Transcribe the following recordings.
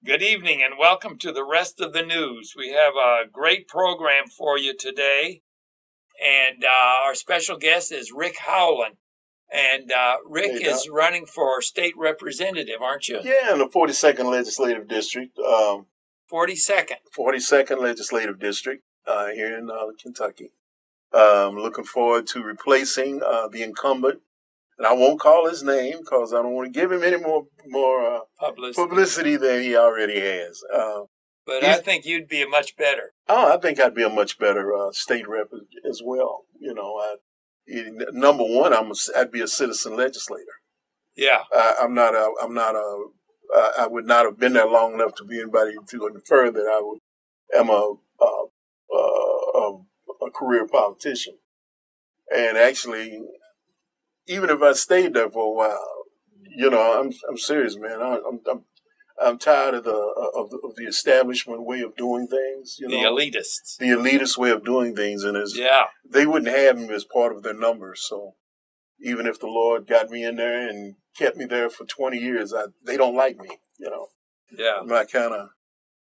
Good evening and welcome to the rest of the news. We have a great program for you today, and our special guest is Rick Howland. And Rick is running for state representative, aren't you? Yeah, in the 42nd Legislative District. 42nd? 42nd Legislative District here in Kentucky. Looking forward to replacing the incumbent. And I won't call his name because I don't want to give him any more publicity than he already has. But I think you'd be a much better. Oh, I think I'd be a much better state rep as well. You know, number one, I'd be a citizen legislator. Yeah, I would not have been there long enough to be anybody to infer that I am a career politician. And actually, even if I stayed there for a while, you know, I'm serious, man. I'm tired of the establishment way of doing things. You know, the elitist way of doing things, and they wouldn't have me as part of their numbers. So even if the Lord got me in there and kept me there for 20 years, they don't like me. You know, I'm not kind of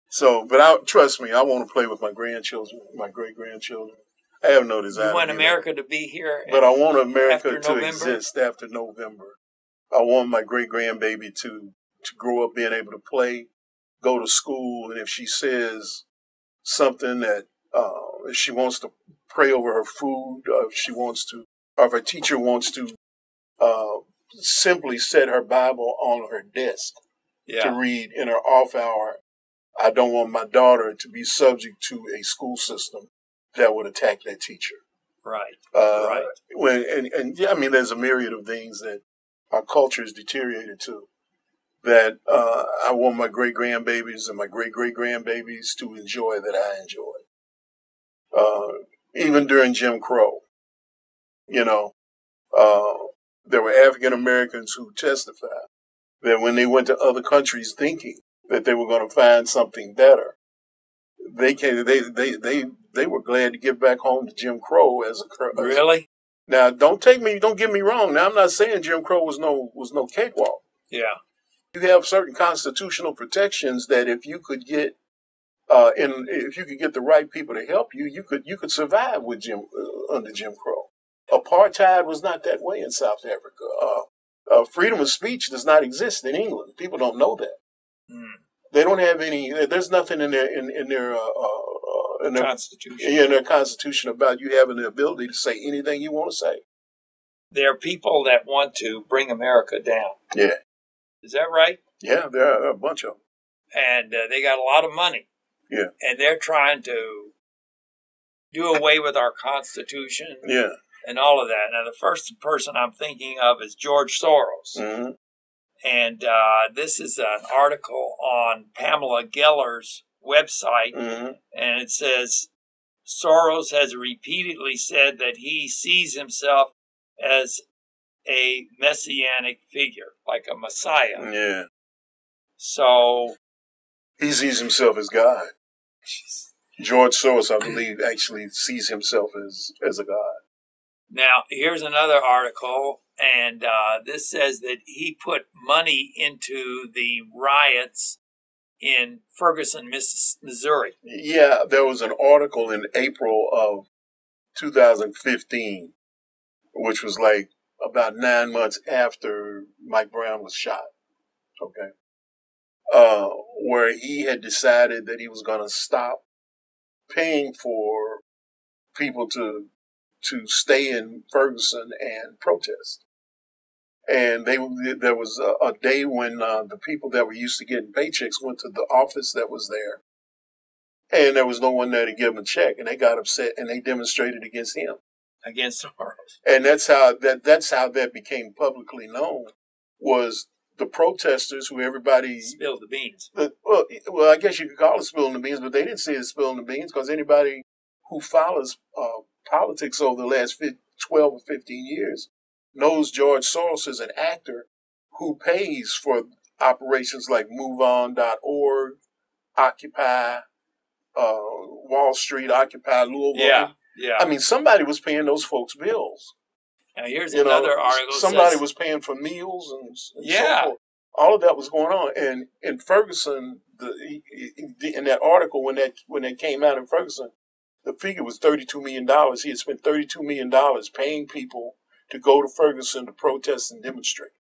so. But trust me, I want to play with my grandchildren, my great grandchildren. I have no desire. You want America to be here, but I want America to exist after November. I want my great grandbaby to grow up being able to play, go to school, and if she says something that if she wants to pray over her food, or if her teacher wants to simply set her Bible on her desk to read in her off hour, I don't want my daughter to be subject to a school system that would attack that teacher. Right. I mean, there's a myriad of things that our culture has deteriorated to. That I want my great grandbabies and my great great grandbabies to enjoy that I enjoyed. Even during Jim Crow, you know, there were African Americans who testified that when they went to other countries thinking that they were going to find something better, they were glad to get back home to Jim Crow as a really. Now, don't get me wrong. Now, I'm not saying Jim Crow was no cakewalk. Yeah. You have certain constitutional protections that if you could get the right people to help you, you could survive with under Jim Crow. Apartheid was not that way in South Africa. Freedom of speech does not exist in England. People don't know that. They don't have any. There's nothing in their constitution. In their constitution about you having the ability to say anything you want to say. There are people that want to bring America down. Yeah. Is that right? Yeah, there are a bunch of them. And they got a lot of money. Yeah. And they're trying to do away with our Constitution. Yeah. And all of that. Now, the first person I'm thinking of is George Soros. Mm-hmm. And this is an article on Pamela Geller's website. Mm-hmm. And it says, Soros has repeatedly said that he sees himself as a messianic figure, like a Messiah. Yeah. So he sees himself as God. George Soros, I believe, actually sees himself as a God. Now, here's another article, and this says that he put money into the riots in Ferguson, Missouri. Yeah, there was an article in April of 2015, which was like about 9 months after Mike Brown was shot, okay, where he had decided that he was going to stop paying for people to stay in Ferguson and protest. And there was a day when the people that were used to getting paychecks went to the office that was there, and there was no one there to give them a check, and they got upset and they demonstrated against him. Against Soros. And that's how that became publicly known, was the protesters who everybody spilled the beans. Well, I guess you could call it spilling the beans, but they didn't see it spilling the beans because anybody who follows politics over the last 12 or 15 years knows George Soros is an actor who pays for operations like MoveOn.org, Occupy Wall Street, Occupy Louisville. Yeah. I mean, somebody was paying those folks' bills. Now, here's another article. Somebody was paying for meals and so forth. all of that was going on. And in Ferguson, in that article when that came out in Ferguson, the figure was $32 million. He had spent $32 million paying people to go to Ferguson to protest and demonstrate.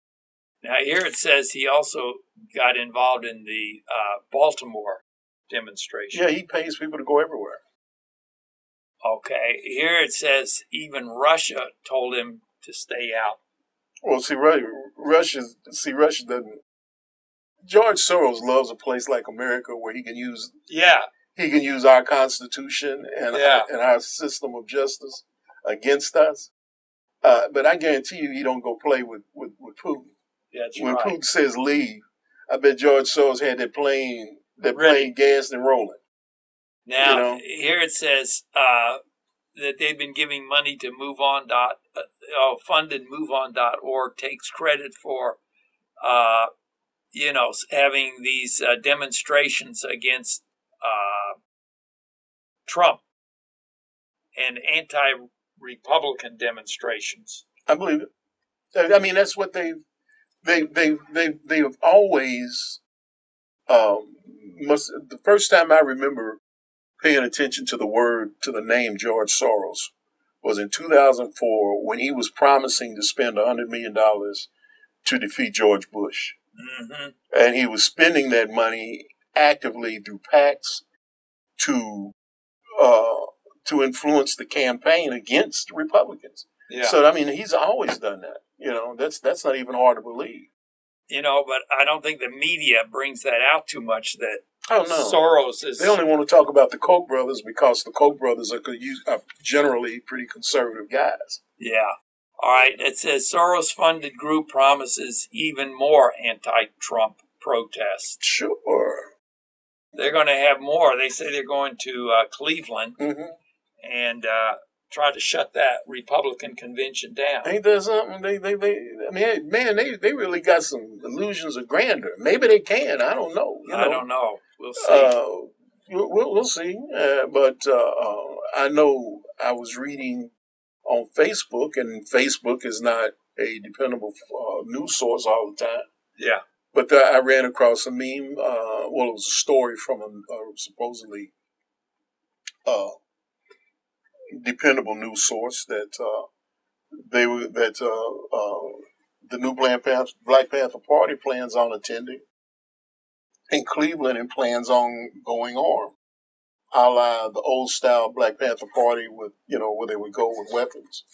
Now here it says he also got involved in the Baltimore demonstration. Yeah, he pays people to go everywhere. Okay, here it says even Russia told him to stay out. Well, Russia doesn't. George Soros loves a place like America where he can use our Constitution and our system of justice against us. But I guarantee you, he don't go play with Putin. That's when right. Putin says leave, I bet George Soros had that plane gassed and rolling. Now, here it says that they've been giving money to funded MoveOn.org takes credit for, having these demonstrations against Trump and anti-Republican demonstrations. I believe it. I mean, that's what they have always. The first time I remember paying attention to the name George Soros was in 2004 when he was promising to spend $100 million to defeat George Bush. Mm-hmm. And he was spending that money actively through PACs to influence the campaign against Republicans. Yeah. So, I mean, he's always done that. That's not even hard to believe. But I don't think the media brings that out too much, that Soros is... They only want to talk about the Koch brothers because the Koch brothers are generally pretty conservative guys. Yeah. All right. It says Soros-funded group promises even more anti-Trump protests. Sure. They're going to have more. They say they're going to Cleveland and try to shut that Republican convention down. Ain't that something? They really got some illusions of grandeur. Maybe they can. I don't know. I don't know. We'll see. We'll see. But I know I was reading on Facebook, and Facebook is not a dependable news source all the time. Yeah. But I ran across a meme. It was a story from a supposedly dependable news source that the new Black Panther Party plans on attending in Cleveland and plans on going armed, a la the old style Black Panther Party with where they would go with weapons.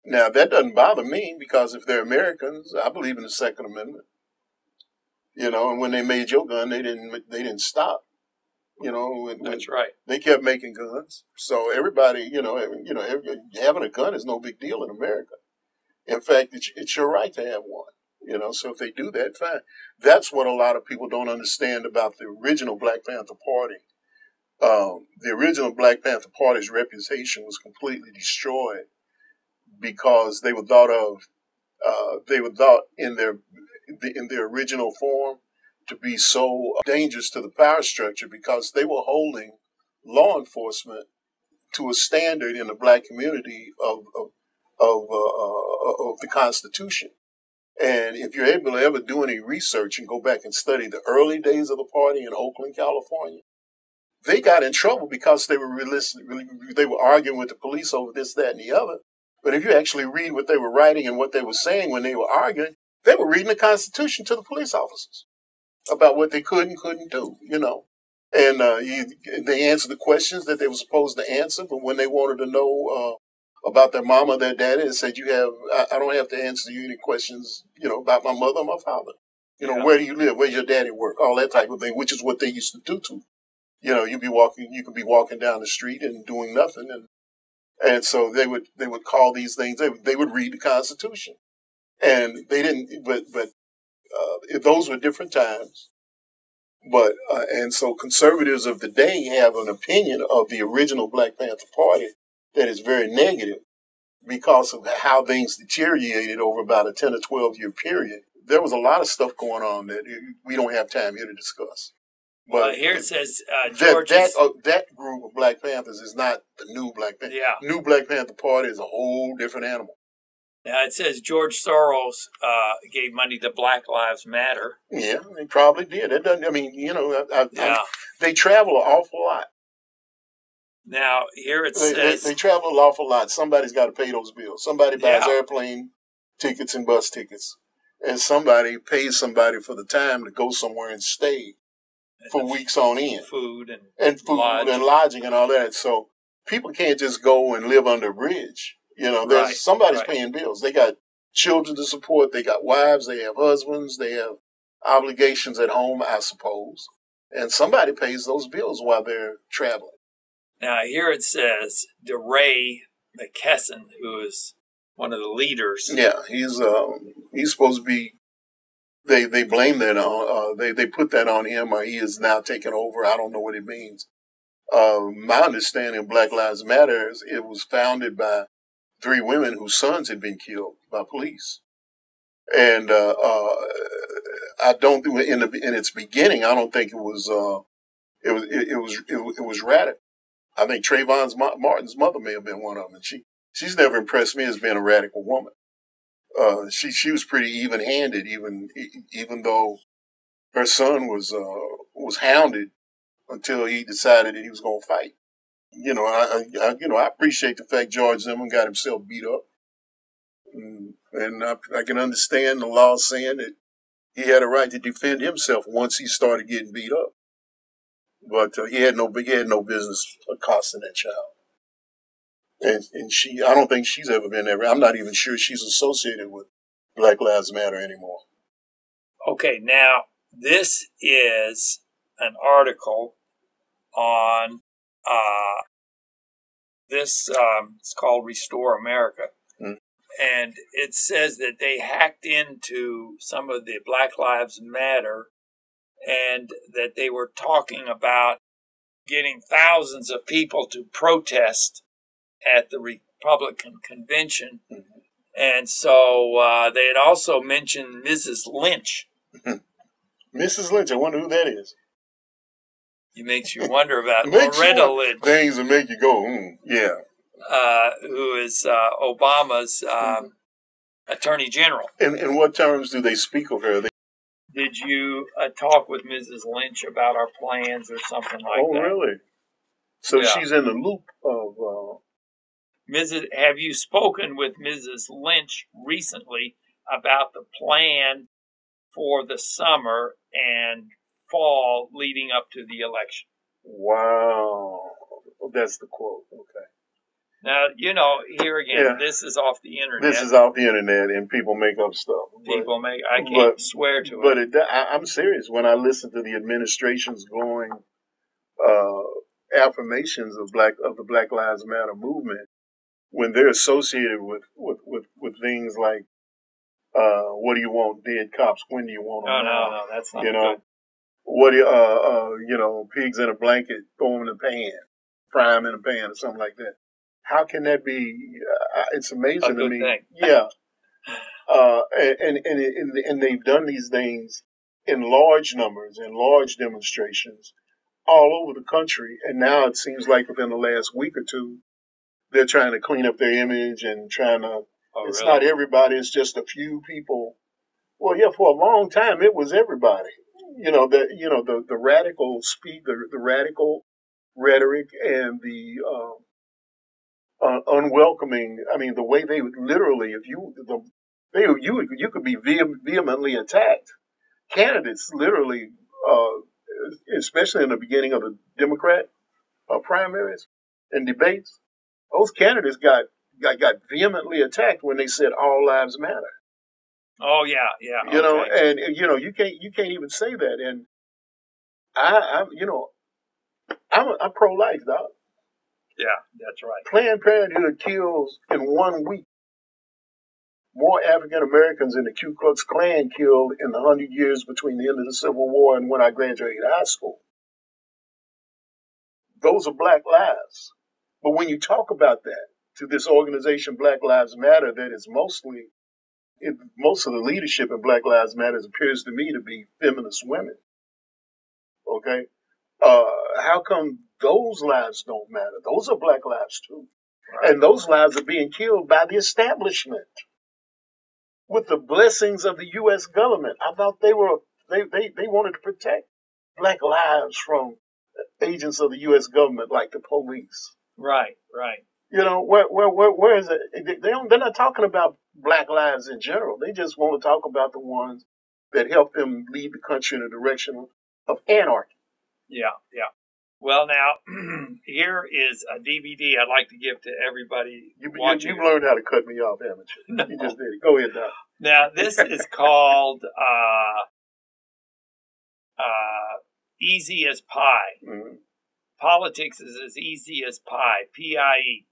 Now that doesn't bother me because if they're Americans, I believe in the Second Amendment. And when they made your gun, they didn't stop. That's right. They kept making guns. So everybody, having a gun is no big deal in America. In fact, it's your right to have one. So if they do that, fine. That's what a lot of people don't understand about the original Black Panther Party. The original Black Panther Party's reputation was completely destroyed because they were thought in their original form to be so dangerous to the power structure because they were holding law enforcement to a standard in the black community of the Constitution. And if you're able to ever do any research and go back and study the early days of the party in Oakland, California, they got in trouble because they were arguing with the police over this, that, and the other. But if you actually read what they were writing and what they were saying when they were arguing, they were reading the Constitution to the police officers about what they could and couldn't do, And they answered the questions that they were supposed to answer, but when they wanted to know about their mama, their daddy, they said, I don't have to answer you any questions, about my mother or my father. Where do you live? Where's your daddy work? All that type of thing, which is what they used to do to. You could be walking down the street and doing nothing. And so they would call these things, they would read the Constitution. And they didn't, but those were different times. But, and so conservatives of the day have an opinion of the original Black Panther Party that is very negative because of how things deteriorated over about a 10 or 12 year period. There was a lot of stuff going on that we don't have time here to discuss. But here it says that group of Black Panthers is not the new Black Panther. Yeah. New Black Panther Party is a whole different animal. Now it says George Soros gave money to Black Lives Matter. Yeah, they probably did. It doesn't. I mean, Yeah. they travel an awful lot. Now here it They says, travel an awful lot. Somebody's got to pay those bills. Somebody buys yeah, airplane tickets and bus tickets, and somebody pays somebody for the time to go somewhere and stay for weeks on end, food and lodging and all that. So people can't just go and live under a bridge. Right, somebody's right. paying bills. They got children to support. They got wives. They have husbands. They have obligations at home, I suppose. And somebody pays those bills while they're traveling. Now here it says DeRay McKesson, who is one of the leaders. Yeah, he's supposed to be. They blame that on they put that on him, or he is now taking over. I don't know what it means. My understanding of Black Lives Matter is it was founded by 3 women whose sons had been killed by police, and I don't think in its beginning I don't think it was radical. I think Trayvon Martin's mother may have been one of them, and she's never impressed me as being a radical woman. She was pretty even-handed, even though her son was hounded until he decided that he was going to fight. I appreciate the fact George Zimmerman got himself beat up, and I can understand the law saying that he had a right to defend himself once he started getting beat up. But he had no business accosting that child. And I don't think she's ever been there. I'm not even sure she's associated with Black Lives Matter anymore. Okay, now this is an article on this. It's called Restore America. Mm. And it says that they hacked into some of the Black Lives Matter and that they were talking about getting thousands of people to protest at the Republican convention. Mm-hmm. And so they had also mentioned Mrs. Lynch. Mrs. Lynch, I wonder who that is. It makes you wonder about Loretta Lynch. Things that make you go, yeah. Who is Obama's Attorney General. In what terms do they speak of her? Did you talk with Mrs. Lynch about our plans or something like that? Oh, really? So she's in the loop of... Have you spoken with Mrs. Lynch recently about the plan for the summer and fall leading up to the election? Wow. That's the quote. Okay. Now, here again, this is off the internet. This is off the internet, and people make up stuff. I can't swear to it. But I'm serious. When I listen to the administration's glowing affirmations of the Black Lives Matter movement, when they're associated with things like, what do you want, dead cops? When do you want them? No, that's not good. What do pigs in a blanket, throw them in a pan, fry them in a pan, or something like that. How can that be? It's amazing to me. Thing. Yeah. And they've done these things in large numbers, in large demonstrations all over the country. And now it seems like within the last week or two, they're trying to clean up their image and trying to. It's really? Not everybody. It's just a few people. Well, yeah, for a long time it was everybody. The radical speak, the radical rhetoric, and the unwelcoming. I mean, the way they would literally, you could be vehemently attacked. Candidates literally, especially in the beginning of the Democrat primaries and debates, those candidates got vehemently attacked when they said all lives matter. Oh yeah. And you can't even say that. And I'm pro-life, dog. Yeah, that's right. Planned Parenthood kills in 1 week more African Americans than the Ku Klux Klan killed in the 100 years between the end of the Civil War and when I graduated high school. Those are black lives. But when you talk about that to this organization, Black Lives Matter, that is most of the leadership in Black Lives Matter appears to me to be feminist women. Okay? How come those lives don't matter? Those are black lives too. Right. And those lives are being killed by the establishment. with the blessings of the U.S. government. I thought they wanted to protect black lives from agents of the U.S. government like the police. Right, right. You know, where is it? They're not talking about black lives in general. They just want to talk about the ones that help them lead the country in a direction of anarchy. Yeah, yeah. Well, now, here is a DVD I'd like to give to everybody watching. You've learned how to cut me off, haven't you? No. You just did it. Go ahead, Doc. Now, this is called Easy as Pie. Mm-hmm. Politics is as easy as pie, P-I-E.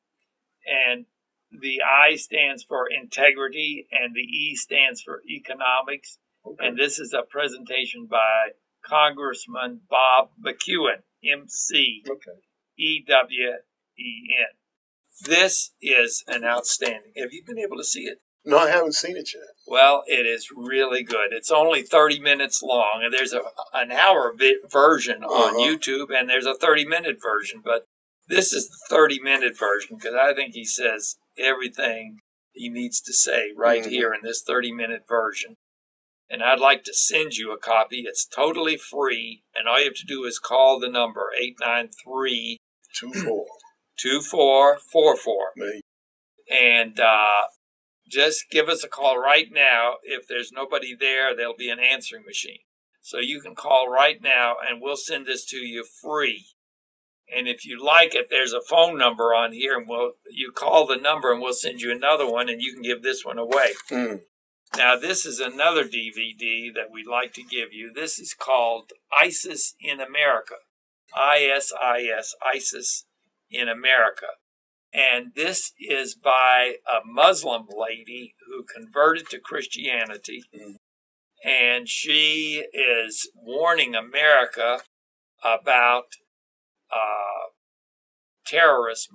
And the I stands for integrity, and the E stands for economics. Okay. And this is a presentation by Congressman Bob McEwen, M-C-E-W-E-N. This is an outstanding. Have you been able to see it? No, I haven't seen it yet. Well, it is really good. It's only 30 minutes long, and there's an hour version on YouTube, and there's a 30-minute version. But this is the 30-minute version because I think he says everything he needs to say right here in this 30-minute version. And I'd like to send you a copy. It's totally free, and all you have to do is call the number 893-2444. And just give us a call right now. If there's nobody there, there'll be an answering machine. So you can call right now, and we'll send this to you free. And if you like it, there's a phone number on here, and you call the number, and we'll send you another one, and you can give this one away. Now, this is another DVD that we'd like to give you. This is called ISIS in America. ISIS, ISIS in America. And this is by a Muslim lady who converted to Christianity. And she is warning America about terrorists,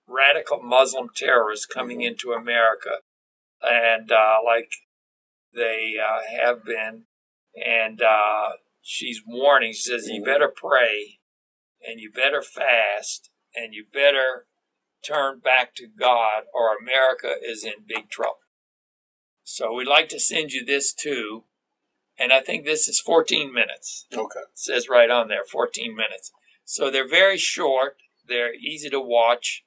radical Muslim terrorists coming into America. And like they have been. And she's warning. She says, you better pray, and you better fast, and you better turn back to God, or America is in big trouble. So we'd like to send you this too. And I think this is 14 minutes. Okay. It says right on there, 14 minutes. So they're very short. They're easy to watch.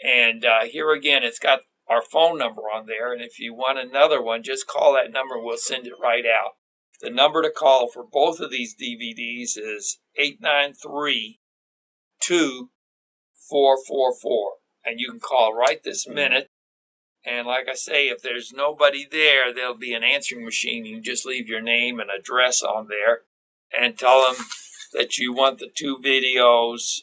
And here again, it's got our phone number on there. And if you want another one, just call that number and we'll send it right out. The number to call for both of these DVDs is 893-2444. And you can call right this minute. And like I say, if there's nobody there, there'll be an answering machine. You can just leave your name and address on there and tell them that you want the two videos.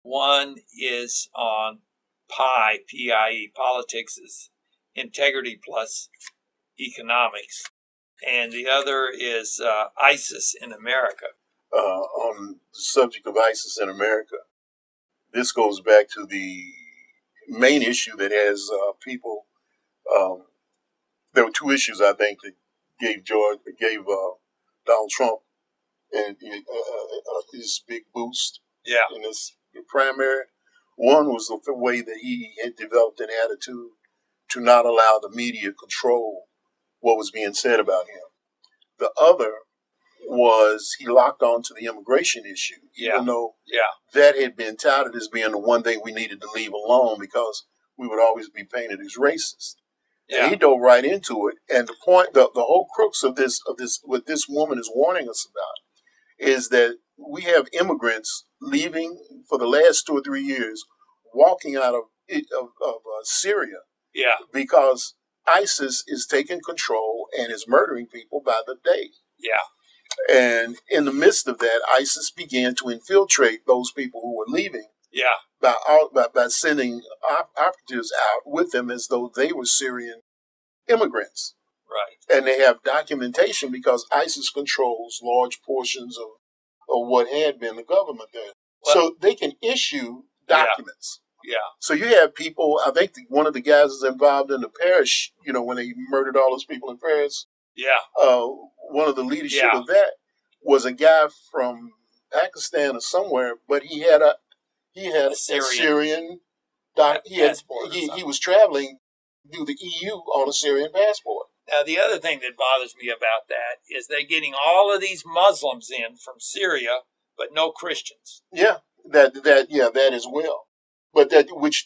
One is on PIE, P-I-E, politics is integrity plus economics. And the other is ISIS in America. On the subject of ISIS in America, this goes back to the main issue that has people. There were two issues I think that gave Donald Trump and his big boost. In this primary. One was the way that he had developed an attitude to not allow the media control what was being said about him. The other was he locked on to the immigration issue, even though that had been touted as being the one thing we needed to leave alone because we would always be painted as racist. And he dove right into it. And the point, the whole crux of this, what this woman is warning us about, is that we have immigrants leaving for the last 2 or 3 years, walking out of Syria, because ISIS is taking control and is murdering people by the day. And in the midst of that, ISIS began to infiltrate those people who were leaving. By sending operatives out with them as though they were Syrian immigrants. And they have documentation because ISIS controls large portions of what had been the government there. So they can issue documents. So you have people, I think one of the guys is involved in the Paris, when they murdered all those people in Paris. One of the leadership of that was a guy from Pakistan or somewhere, but he had a Syrian he was traveling do the EU on a Syrian passport. Now, the other thing that bothers me about that is they're getting all of these Muslims in from Syria, but no Christians. Yeah, that as well. But that which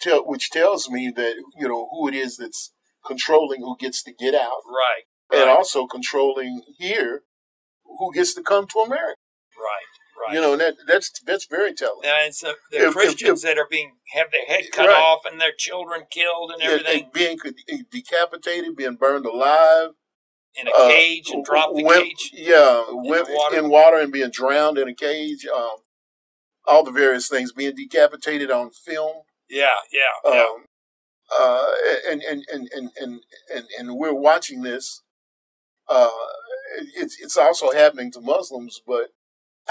tells me that who it is that's controlling who gets to get out, right? And also controlling here who gets to come to America, right? And that's very telling. Now it's the Christians that are have their head cut off and their children killed and everything, being decapitated, being burned alive in a cage and dropped the cage, in water and being drowned in a cage. All the various things, being decapitated on film. And we're watching this. It's also happening to Muslims, but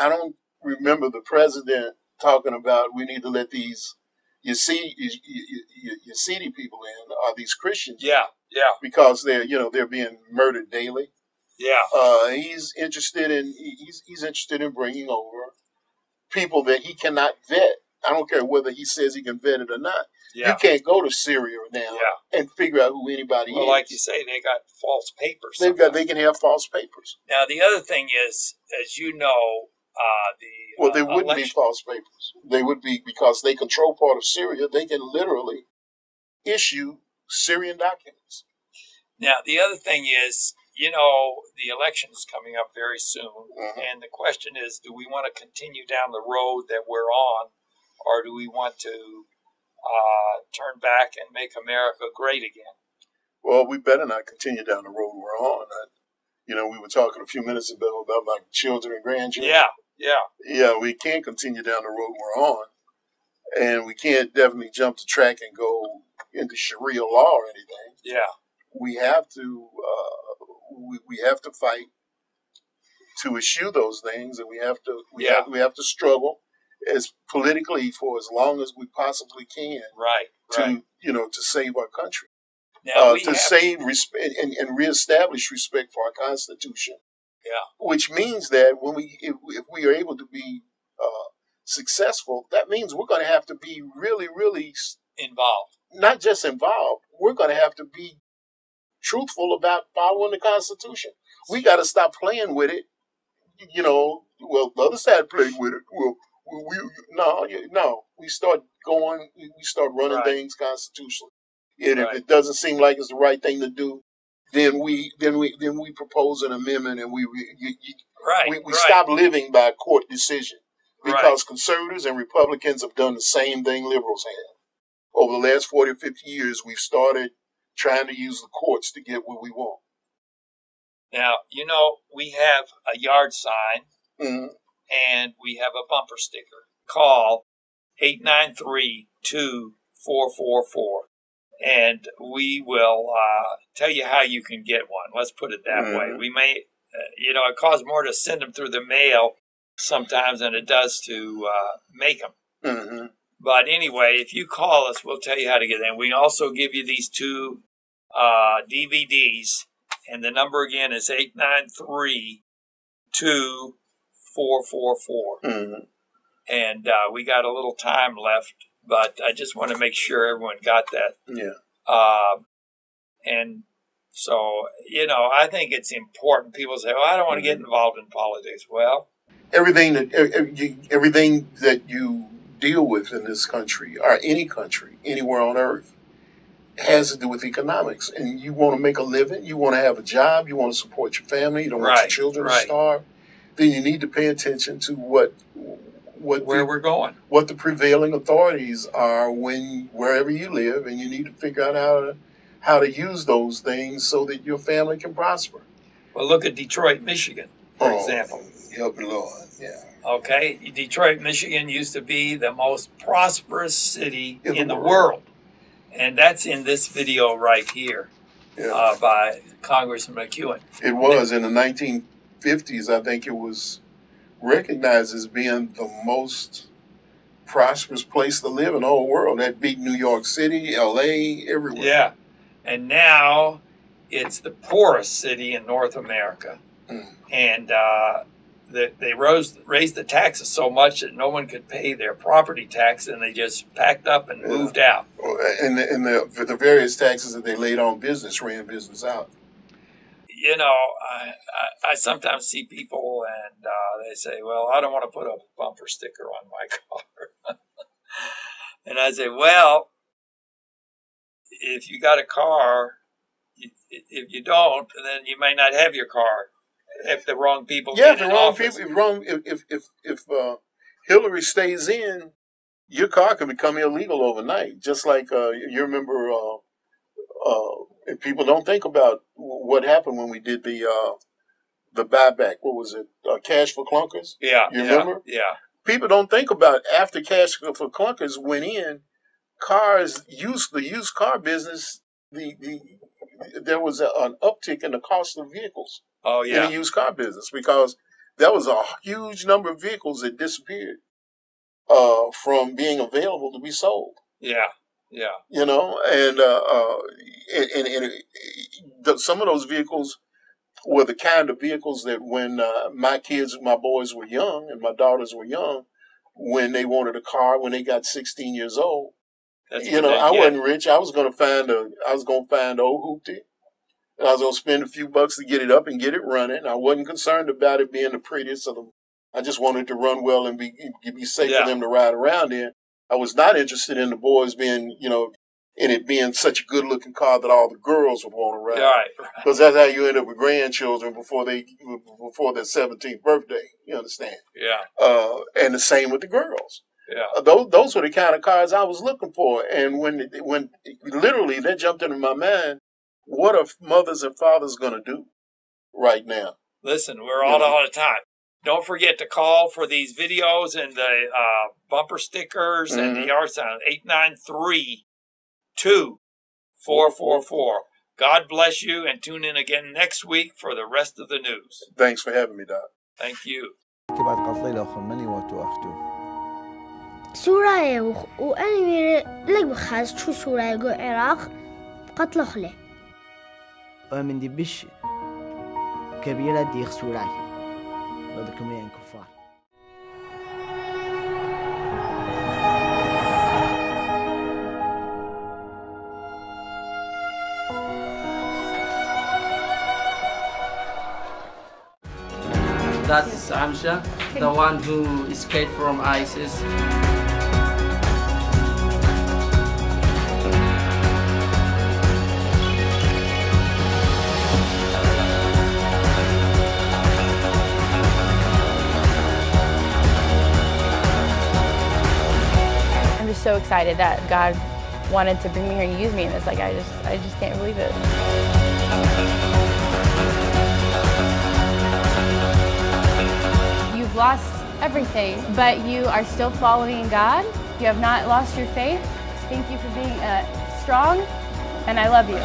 I don't remember the president talking about we need to let these Yazidi people in, or these Christians, because they're being murdered daily. He's interested in bringing over people that he cannot vet. I don't care whether he says he can vet it or not. You can't go to Syria now and figure out who anybody is. Well, like you say, they got false papers. They can have false papers. Now, the other thing is, as you know, they wouldn't be false papers. They would be, because they control part of Syria. They can literally issue Syrian documents. Now, the other thing is, the election is coming up very soon. And the question is, do we want to continue down the road that we're on, or do we want to turn back and make America great again? Well, we better not continue down the road we're on. We were talking a few minutes ago about my children and grandchildren. Yeah, we can't continue down the road we're on. And we can't definitely jump the track and go into Sharia law or anything. We have to we have to fight to eschew those things, and we have to struggle as politically for as long as we possibly can. To save our country. Now, to save respect and reestablish respect for our Constitution. Which means that if we are able to be successful, that means we're going to have to be really, really involved. Not just involved. We're going to have to be truthful about following the Constitution. We got to stop playing with it. Well, the other side played with it. Well, we start going. We start running things constitutionally. And if it doesn't seem like it's the right thing to do, then we propose an amendment, and we stop living by court decision, because conservatives and Republicans have done the same thing liberals have. Over the last 40 or 50 years, we've started trying to use the courts to get what we want. Now, we have a yard sign, and we have a bumper sticker. Call 893-2444. And we will tell you how you can get one. Let's put it that way. We may, it costs more to send them through the mail sometimes than it does to make them. But anyway, if you call us, we'll tell you how to get them. We also give you these two DVDs, and the number again is 893-2444. And we got a little time left. But I just want to make sure everyone got that. And so, I think it's important. People say, I don't want to get involved in politics. Well, everything that you deal with in this country, or any country, anywhere on earth, has to do with economics. And you want to make a living, you want to have a job, you want to support your family, you don't want your children to starve, then you need to pay attention to where we're going, what the prevailing authorities are wherever you live, and you need to figure out how to use those things so that your family can prosper. Well, look at Detroit, Michigan, for example. Help the Lord, Okay, Detroit, Michigan used to be the most prosperous city in the world. And that's in this video right here by Congressman McEwen. It was in the 1950s, I think it was recognized as being the most prosperous place to live in the whole world. That beat New York City, LA, everywhere. And now it's the poorest city in North America. And they raised the taxes so much that no one could pay their property tax, and they just packed up and moved out. And the various taxes that they laid on business ran business out. You know, I sometimes see people and they say, well, I don't want to put a bumper sticker on my car. And I say, well, if you got a car, if you don't, then you may not have your car if the wrong people get in office. If Hillary stays in, your car can become illegal overnight. Just like you remember, and people don't think about what happened when we did the buyback. What was it? Cash for Clunkers? Yeah. You remember? Yeah. People don't think about after Cash for Clunkers went in, the used car business, there was an uptick in the cost of vehicles. Oh, yeah. In the used car business, because there was a huge number of vehicles that disappeared from being available to be sold. Yeah. Yeah. You know, and some of those vehicles were the kind of vehicles that when my boys were young and my daughters were young, when they wanted a car, when they got 16 years old, I wasn't rich. I was going to find an old hoopty, and I was going to spend a few bucks to get it up and get it running. I wasn't concerned about it being the prettiest of them. I just wanted to run well and be safe for them to ride around in. I was not interested in the boys being, in it being such a good-looking car that all the girls would want to ride. Right. Because that's how you end up with grandchildren before their 17th birthday. You understand? Yeah. And the same with the girls. Yeah. Those were the kind of cars I was looking for. And when literally that jumped into my mind, what are mothers and fathers going to do right now? Listen, we're all out of time. Don't forget to call for these videos and the bumper stickers and the yard sign, 893-2444. God bless you, and tune in again next week for the rest of the news. Thanks for having me, Doc. Thank you. سورة وأنا مير لك بخاز شو سورة جو العراق قتل خله ومن دي بش كبيرة ديخ سورة بدكم لين كفار That's Amsha, the one who escaped from ISIS. I'm just so excited that God wanted to bring me here and use me in this. Like I just can't believe it. You've lost everything, but you are still following God. You have not lost your faith. Thank you for being strong, and I love you.